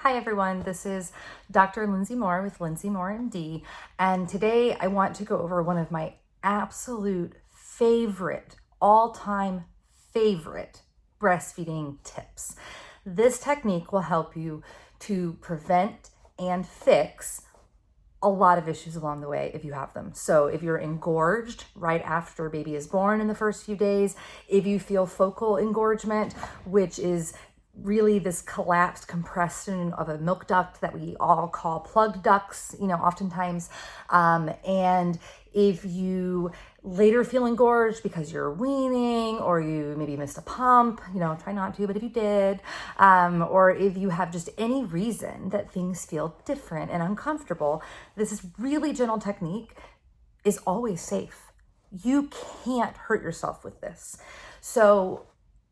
Hi everyone, this is Dr. Lindsay Moore with Lindsay Moore MD, and today I want to go over one of my absolute favorite, all-time favorite breastfeeding tips. This technique will help you to prevent and fix a lot of issues along the way if you have them. So if you're engorged right after baby is born in the first few days, if you feel focal engorgement, which is really this collapsed compression of a milk duct that we all call plugged ducts, oftentimes. And if you later feel engorged because you're weaning or you maybe missed a pump, try not to, but if you did, or if you have just any reason that things feel different and uncomfortable, this is really gentle technique is always safe. You can't hurt yourself with this. So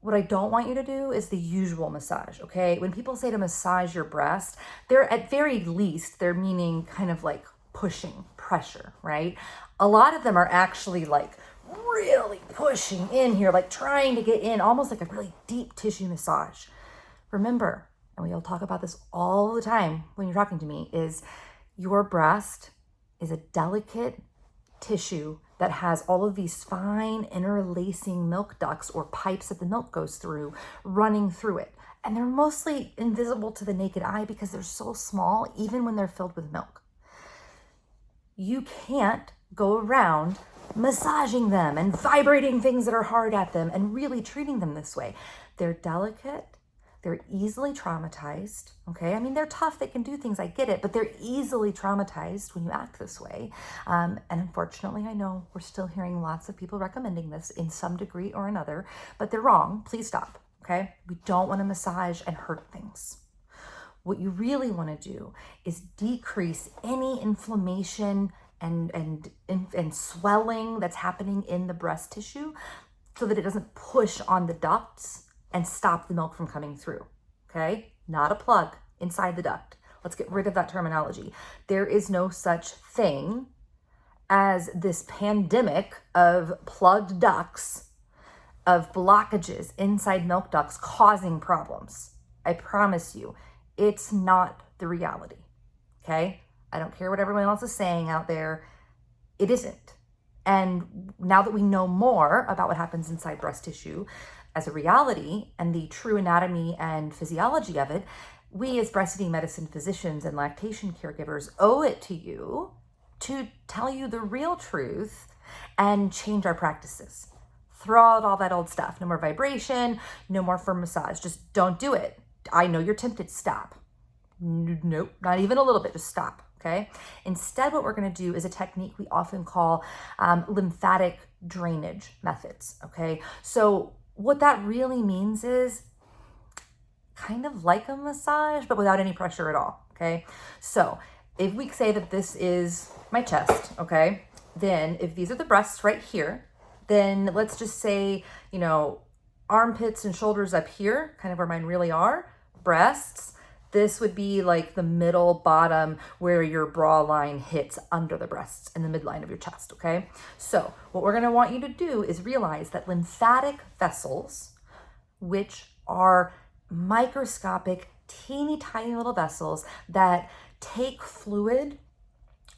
what I don't want you to do is the usual massage, okay? When people say to massage your breast, they're at very least, they're meaning kind of like pushing, pressure, right? A lot of them are actually like really pushing in here, like trying to get in, almost like a really deep tissue massage. Remember, and we'll talk about this all the time when you're talking to me, is your breast is a delicate tissue that has all of these fine interlacing milk ducts or pipes that the milk goes through running through it. And they're mostly invisible to the naked eye because they're so small, even when they're filled with milk. You can't go around massaging them and vibrating things that are hard at them and really treating them this way. They're delicate. They're easily traumatized, okay? I mean, they're tough, they can do things, I get it, but they're easily traumatized when you act this way. And unfortunately, I know we're still hearing lots of people recommending this in some degree or another, but they're wrong. Please stop, okay? We don't want to massage and hurt things. What you really want to do is decrease any inflammation and swelling that's happening in the breast tissue so that it doesn't push on the ducts and stop the milk from coming through, okay? Not a plug inside the duct. Let's get rid of that terminology. There is no such thing as this pandemic of plugged ducts, of blockages inside milk ducts causing problems. I promise you, it's not the reality, okay? I don't care what everyone else is saying out there. It isn't. And now that we know more about what happens inside breast tissue as a reality and the true anatomy and physiology of it, we as breastfeeding medicine physicians and lactation caregivers owe it to you to tell you the real truth and change our practices. Throw out all that old stuff. No more vibration, no more firm massage. Just don't do it. I know you're tempted. Stop. Nope, not even a little bit. Just stop. Okay. Instead, what we're going to do is a technique we often call lymphatic drainage methods. Okay. So what that really means is kind of like a massage, but without any pressure at all. Okay. So if we say that this is my chest, okay, then if these are the breasts right here, then let's just say, armpits and shoulders up here, kind of where mine really are, breasts. This would be like the middle bottom where your bra line hits under the breasts in the midline of your chest, okay? So what we're gonna want you to do is realize that lymphatic vessels, which are microscopic, teeny tiny little vessels that take fluid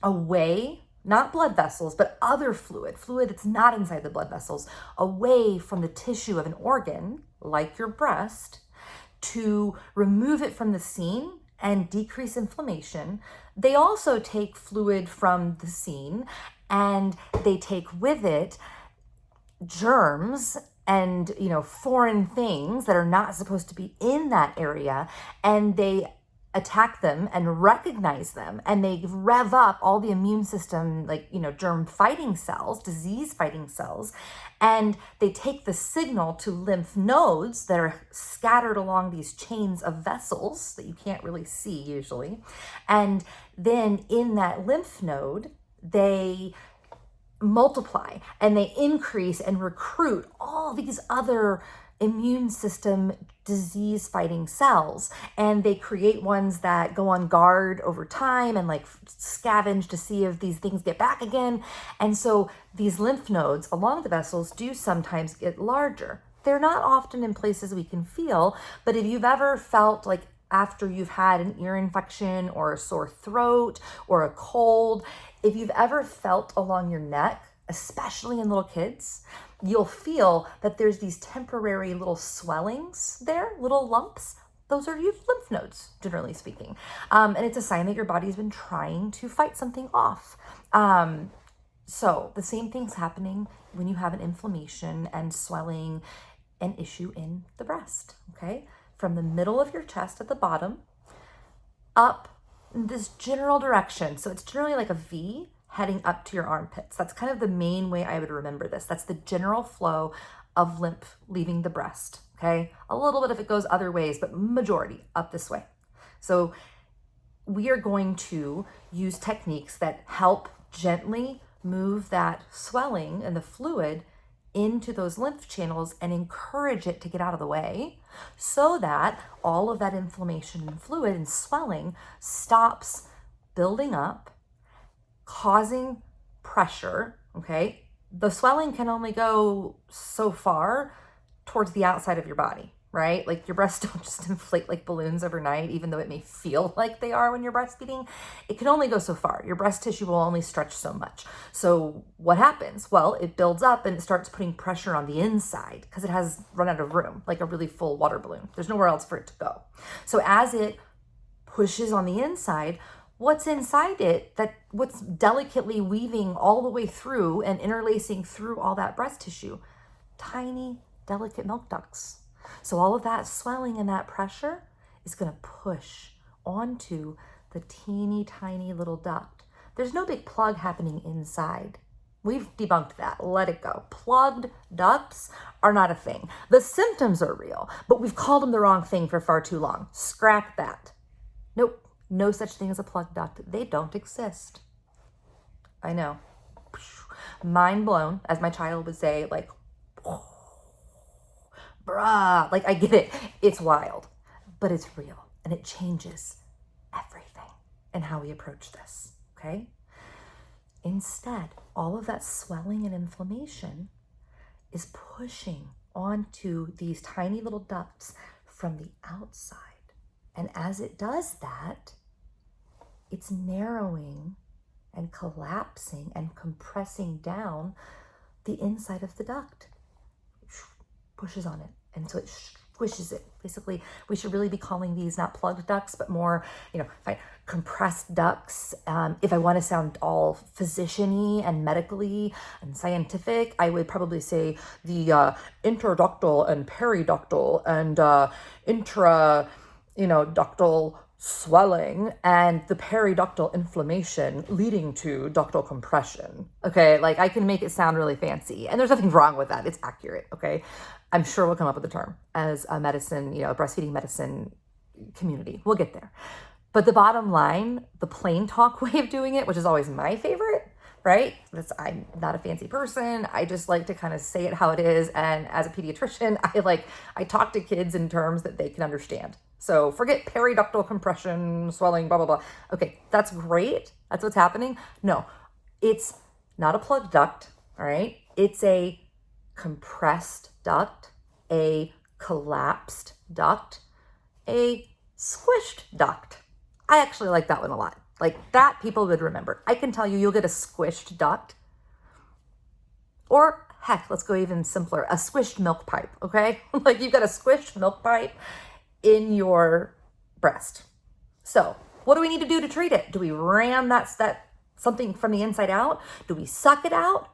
away, not blood vessels, but other fluid that's not inside the blood vessels, away from the tissue of an organ, like your breast, to remove it from the scene and decrease inflammation. They also take fluid from the scene and they take with it germs and, foreign things that are not supposed to be in that area, and they attack them and recognize them, and they rev up all the immune system, germ fighting cells, disease fighting cells, and they take the signal to lymph nodes that are scattered along these chains of vessels that you can't really see usually. And then in that lymph node, they multiply and they increase and recruit all these other immune system disease fighting cells, and they create ones that go on guard over time and scavenge to see if these things get back again. And so these lymph nodes along the vessels do sometimes get larger. They're not often in places we can feel, but if you've ever felt like after you've had an ear infection or a sore throat or a cold. If you've ever felt along your neck, especially in little kids, you'll feel that there's these temporary little swellings there, little lumps. Those are your lymph nodes, generally speaking. And it's a sign that your body's been trying to fight something off. So the same thing's happening when you have an inflammation and swelling, an issue in the breast, okay? From the middle of your chest at the bottom, up in this general direction. So it's generally like a V heading up to your armpits. That's kind of the main way I would remember this. That's the general flow of lymph leaving the breast, okay? A little bit if it goes other ways, but majority up this way. So we are going to use techniques that help gently move that swelling and the fluid into those lymph channels and encourage it to get out of the way so that all of that inflammation and fluid and swelling stops building up, causing pressure, okay? The swelling can only go so far towards the outside of your body, right? Like your breasts don't just inflate like balloons overnight, even though it may feel like they are when you're breastfeeding. It can only go so far. Your breast tissue will only stretch so much. So what happens? Well, it builds up and it starts putting pressure on the inside because it has run out of room, like a really full water balloon. There's nowhere else for it to go. So as it pushes on the inside, what's inside it, what's delicately weaving all the way through and interlacing through all that breast tissue? Tiny, delicate milk ducts. So all of that swelling and that pressure is going to push onto the teeny tiny little duct. There's no big plug happening inside. We've debunked that. Let it go. Plugged ducts are not a thing. The symptoms are real, but we've called them the wrong thing for far too long. Scrap that. Nope. No such thing as a plugged duct. They don't exist. I know. Mind blown, as my child would say, like, bruh, like I get it. It's wild, but it's real and it changes everything in how we approach this, okay? Instead, all of that swelling and inflammation is pushing onto these tiny little ducts from the outside. And as it does that, it's narrowing and collapsing and compressing down the inside of the duct. Pushes on it, and so it squishes it. Basically, we should really be calling these not plugged ducts, but more, compressed ducts. If I want to sound all physician-y and medically and scientific, I would probably say the interductal and periductal and ductal swelling and the periductal inflammation leading to ductal compression. Okay, like I can make it sound really fancy, and there's nothing wrong with that. It's accurate. Okay, I'm sure we'll come up with a term as a medicine, a breastfeeding medicine community. We'll get there. But the bottom line, the plain talk way of doing it, which is always my favorite, right? I'm not a fancy person. I just like to kind of say it how it is. And as a pediatrician, I talk to kids in terms that they can understand. So forget periductal compression, swelling, blah, blah, blah. Okay, that's great. That's what's happening. No, it's not a plugged duct, all right? It's a compressed duct, a collapsed duct, a squished duct. I actually like that one a lot. Like that people would remember. I can tell you, you'll get a squished duct. Or heck, let's go even simpler, a squished milk pipe, okay? Like you've got a squished milk pipe in your breast. So what do we need to do to treat it? Do we ram that something from the inside out? Do we suck it out?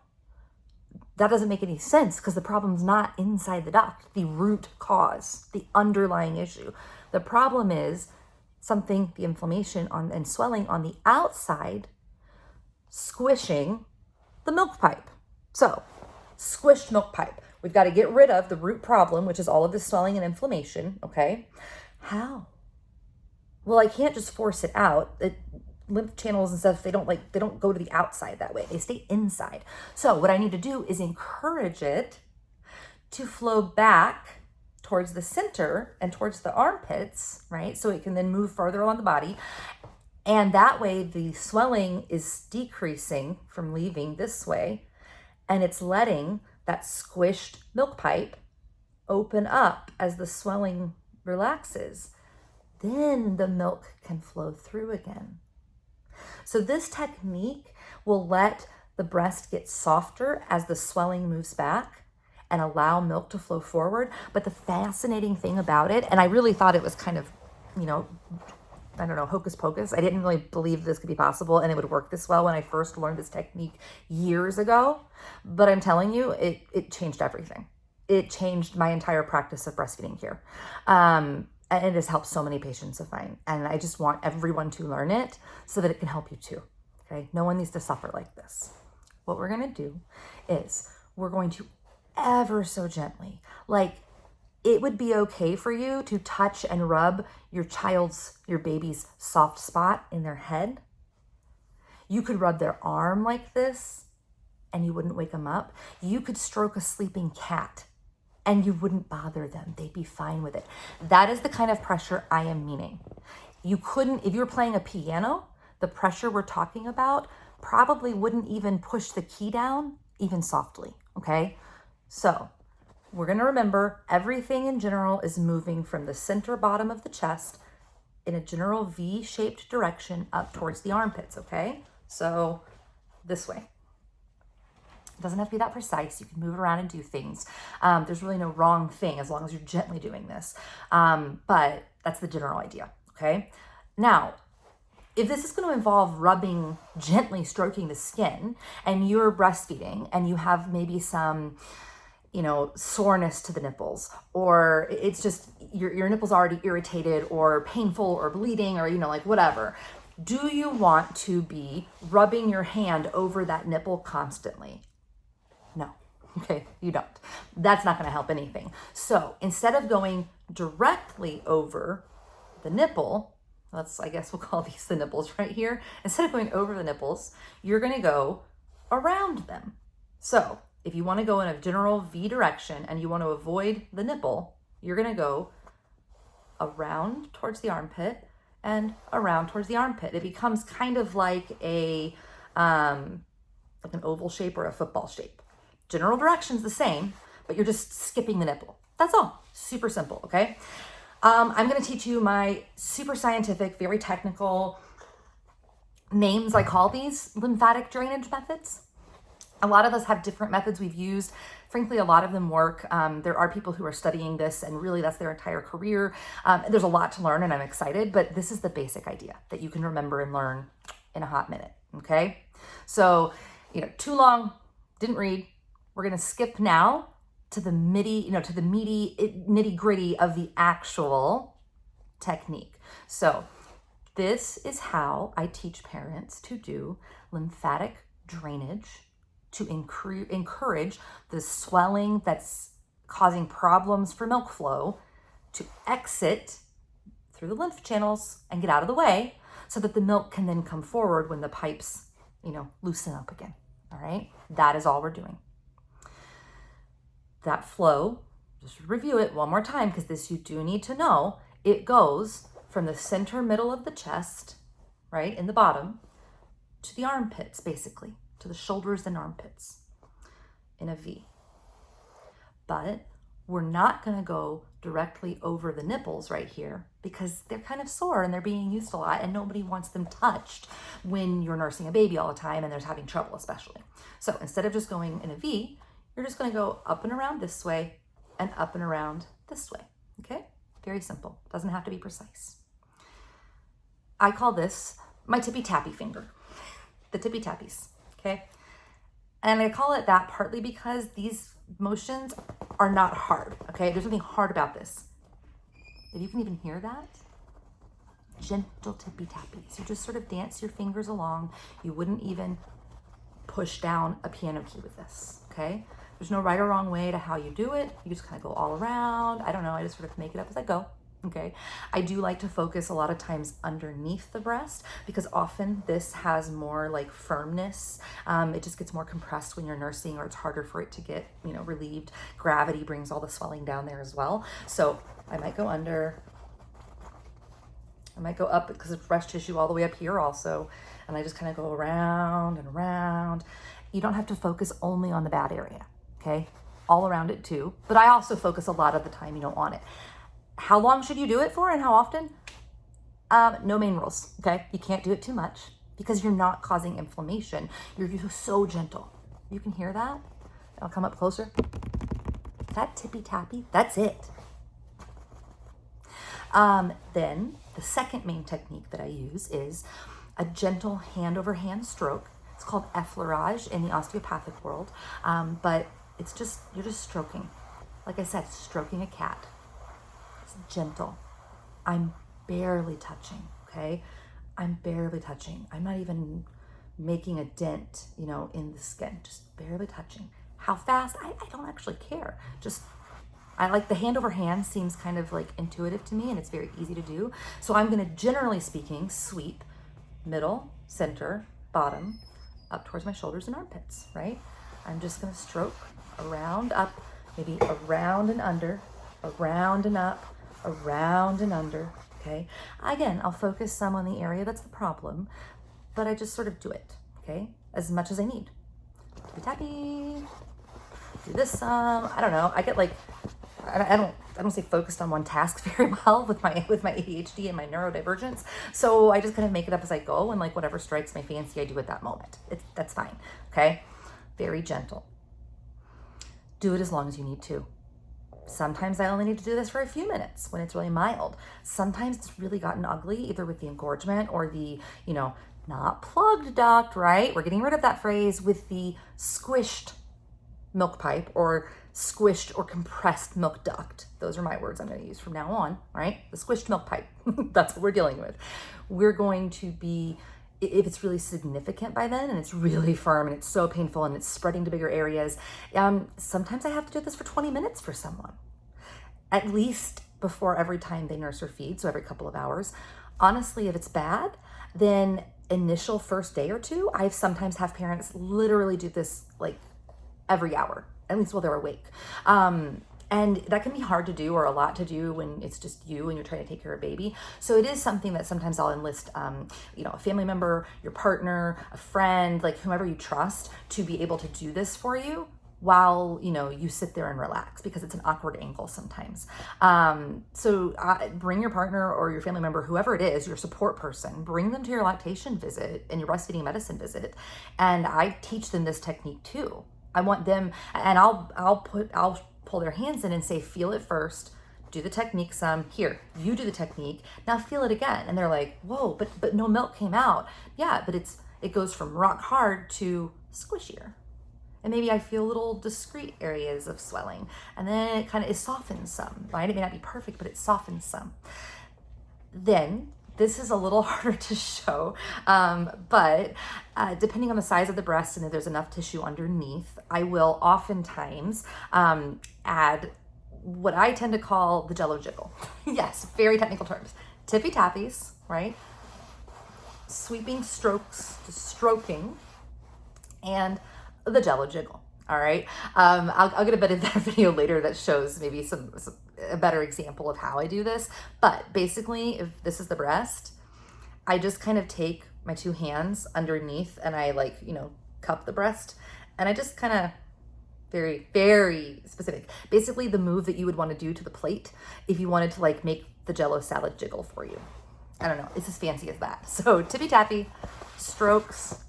That doesn't make any sense because the problem's not inside the duct, the root cause, the underlying issue. The problem is the inflammation and swelling on the outside, squishing the milk pipe. So, squished milk pipe. We've got to get rid of the root problem, which is all of this swelling and inflammation, okay? How? Well, I can't just force it out. Lymph channels and stuff, they don't go to the outside that way. They stay inside. So what I need to do is encourage it to flow back towards the center and towards the armpits, right? So it can then move further along the body. And that way the swelling is decreasing from leaving this way, and it's letting that squished milk pipe open up as the swelling relaxes. then the milk can flow through again. So this technique will let the breast get softer as the swelling moves back and allow milk to flow forward. But the fascinating thing about it, and I really thought it was kind of, I don't know, hocus pocus. I didn't really believe this could be possible and it would work this well when I first learned this technique years ago. But I'm telling you, it changed everything. It changed my entire practice of breastfeeding here. And it has helped so many patients of mine. And I just want everyone to learn it so that it can help you too. Okay? No one needs to suffer like this. What we're going to do is we're going to ever so gently, like it would be okay for you to touch and rub your baby's soft spot in their head. You could rub their arm like this and you wouldn't wake them up. You could stroke a sleeping cat and you wouldn't bother them. They'd be fine with it. That is the kind of pressure I am meaning. You couldn't, if you were playing a piano, the pressure we're talking about probably wouldn't even push the key down even softly, okay? So we're gonna remember everything in general is moving from the center bottom of the chest in a general V-shaped direction up towards the armpits, okay? So this way. It doesn't have to be that precise. You can move around and do things. There's really no wrong thing as long as you're gently doing this. But that's the general idea, okay? Now, if this is going to involve rubbing, gently stroking the skin, and you're breastfeeding and you have maybe some, soreness to the nipples, or it's just your nipples already irritated or painful or bleeding or, whatever, do you want to be rubbing your hand over that nipple constantly? No. Okay, you don't. That's not going to help anything. So instead of going directly over the nipple, I guess we'll call these the nipples right here. Instead of going over the nipples, you're going to go around them. So if you want to go in a general V direction and you want to avoid the nipple, you're going to go around towards the armpit and around towards the armpit. It becomes kind of like an oval shape or a football shape. General direction's the same, but you're just skipping the nipple. That's all. Super simple, okay? I'm going to teach you my super scientific, very technical names. I call these lymphatic drainage methods. A lot of us have different methods we've used. Frankly, a lot of them work. There are people who are studying this and really that's their entire career. There's a lot to learn and I'm excited, but this is the basic idea that you can remember and learn in a hot minute, okay? So, too long, didn't read. We're going to skip now to the meaty nitty gritty of the actual technique. So this is how I teach parents to do lymphatic drainage to encourage the swelling that's causing problems for milk flow to exit through the lymph channels and get out of the way so that the milk can then come forward when the pipes, loosen up again. All right. That is all we're doing. That flow, just review it one more time because this you do need to know. It goes from the center middle of the chest, right, in the bottom, to the armpits, basically, to the shoulders and armpits in a V. But we're not going to go directly over the nipples right here because they're kind of sore and they're being used a lot and nobody wants them touched when you're nursing a baby all the time and they're having trouble especially. So instead of just going in a V, you're just going to go up and around this way and up and around this way, okay? Very simple. Doesn't have to be precise. I call this my tippy-tappy finger, the tippy-tappies, okay? And I call it that partly because these motions are not hard, okay? There's nothing hard about this. If you can even hear that, gentle tippy-tappies. You just sort of dance your fingers along. You wouldn't even push down a piano key with this, okay? There's no right or wrong way to how you do it. You just kind of go all around. I don't know. I just sort of make it up as I go. Okay. I do like to focus a lot of times underneath the breast because often this has more like firmness. It just gets more compressed when you're nursing or it's harder for it to get, relieved. Gravity brings all the swelling down there as well. So I might go under. I might go up because it's breast tissue all the way up here also. And I just kind of go around and around. You don't have to focus only on the bad area. Okay, all around it too. But I also focus a lot of the time, on it. How long should you do it for and how often? No main rules, okay? You can't do it too much because you're not causing inflammation. You're so gentle. You can hear that? I'll come up closer. That tippy tappy, that's it. Then the second main technique that I use is a gentle hand over hand stroke. It's called effleurage in the osteopathic world, but it's just, you're just stroking. Like I said, stroking a cat. It's gentle. I'm barely touching, okay? I'm barely touching. I'm not even making a dent, in the skin, just barely touching. How fast? I don't actually care. I like the hand over hand seems kind of like intuitive to me and it's very easy to do. So I'm gonna, generally speaking, sweep middle, center, bottom, up towards my shoulders and armpits, right? I'm just gonna stroke around, up, maybe around and under, around and up, around and under, okay? Again, I'll focus some on the area that's the problem, but I just sort of do it, okay? As much as I need. Tappy tappy. Do this some. I don't know. I get like, I don't say focused on one task very well with my ADHD and my neurodivergence. So I just kind of make it up as I go, and like whatever strikes my fancy, I do at that moment. That's fine. Okay. Very gentle. Do it as long as you need to. Sometimes I only need to do this for a few minutes when it's really mild. Sometimes it's really gotten ugly, either with the engorgement or the, not plugged duct, right? We're getting rid of that phrase, with the squished milk pipe or squished or compressed milk duct. Those are my words I'm going to use from now on, right? The squished milk pipe. That's what we're dealing with. We're going to be, if it's really significant by then and it's really firm and it's so painful and it's spreading to bigger areas, sometimes I have to do this for 20 minutes for someone, at least before every time they nurse or feed, so every couple of hours. Honestly, if it's bad, then initial first day or two, I sometimes have parents literally do this like every hour, at least while they're awake. And that can be hard to do or a lot to do when it's just you and you're trying to take care of a baby. So it is something that sometimes I'll enlist, a family member, your partner, a friend, like whomever you trust, to be able to do this for you while, you sit there and relax, because it's an awkward angle sometimes. So bring your partner or your family member, whoever it is, your support person, bring them to your lactation visit and your breastfeeding medicine visit. And I teach them this technique too. I want them, and I'll pull their hands in and say, feel it first, do the technique some, here, you do the technique, now feel it again. And they're like, whoa, but no milk came out. Yeah, but it goes from rock hard to squishier. And maybe I feel little discrete areas of swelling. And then it softens some, right? It may not be perfect, but it softens some. Then, this is a little harder to show, but depending on the size of the breast and if there's enough tissue underneath, I will oftentimes add what I tend to call the Jello jiggle. Yes, very technical terms. Tippy tappies, right? Sweeping strokes, stroking, and the Jello jiggle. All right. I'll get a bit of that video later that shows maybe a better example of how I do this. But basically, if this is the breast, I just kind of take my two hands underneath and I cup the breast, and I just kind of very, very specific. Basically the move that you would want to do to the plate if you wanted to make the Jello salad jiggle for you. I don't know. It's as fancy as that. So tippy tappy, strokes,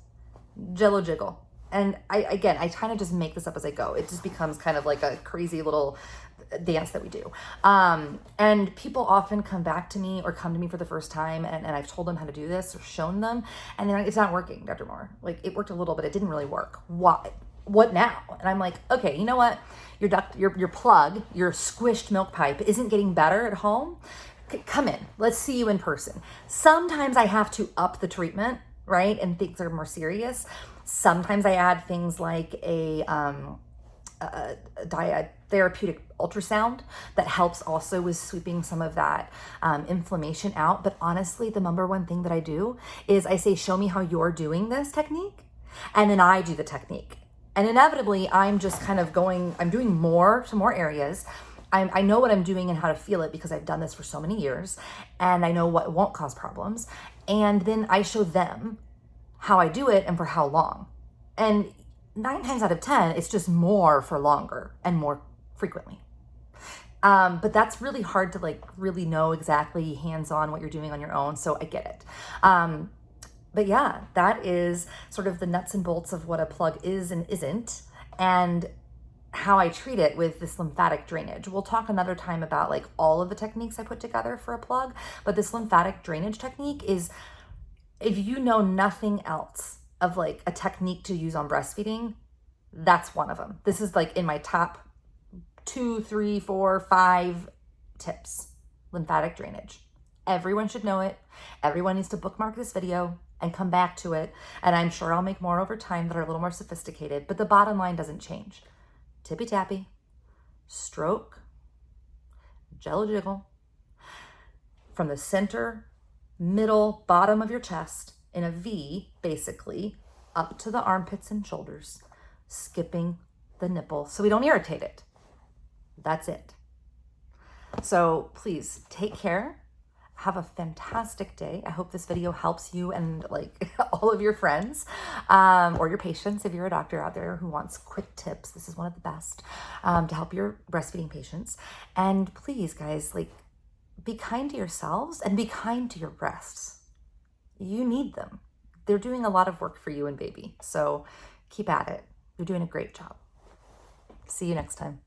Jello jiggle. And I kind of just make this up as I go. It just becomes kind of like a crazy little dance that we do. And people often come back to me or come to me for the first time, and I've told them how to do this or shown them, and then it's not working, Dr. Moore. It worked a little, but it didn't really work. Why? What now? And I'm like, okay, you know what? Your plug, your squished milk pipe isn't getting better at home. Come in. Let's see you in person. Sometimes I have to up the treatment, right? And things are more serious. Sometimes I add things like a therapeutic ultrasound that helps also with sweeping some of that inflammation out. But honestly, the number one thing that I do is I say, show me how you're doing this technique. And then I do the technique. And inevitably, I'm just kind of I'm doing more to more areas. I know what I'm doing and how to feel it because I've done this for so many years. And I know what won't cause problems. And then I show them how I do it and for how long. And 9 times out of 10, it's just more for longer and more frequently. But that's really hard to like really know exactly hands-on what you're doing on your own. So I get it. But yeah, that is sort of the nuts and bolts of what a plug is and isn't, and how I treat it with this lymphatic drainage. We'll talk another time about like all of the techniques I put together for a plug, but this lymphatic drainage technique is, if you know nothing else of like a technique to use on breastfeeding, that's one of them. This is like in my top 2, 3, 4, 5 tips. Lymphatic drainage. Everyone should know it. Everyone needs to bookmark this video and come back to it. And I'm sure I'll make more over time that are a little more sophisticated, but the bottom line doesn't change. Tippy tappy, stroke, jello jiggle, from the center, middle, bottom of your chest in a V, basically, up to the armpits and shoulders, skipping the nipple so we don't irritate it. That's it. So please take care. Have a fantastic day. I hope this video helps you and like all of your friends, or your patients. If you're a doctor out there who wants quick tips, this is one of the best to help your breastfeeding patients. And please, guys, like, be kind to yourselves and be kind to your breasts. You need them. They're doing a lot of work for you and baby. So keep at it. You're doing a great job. See you next time.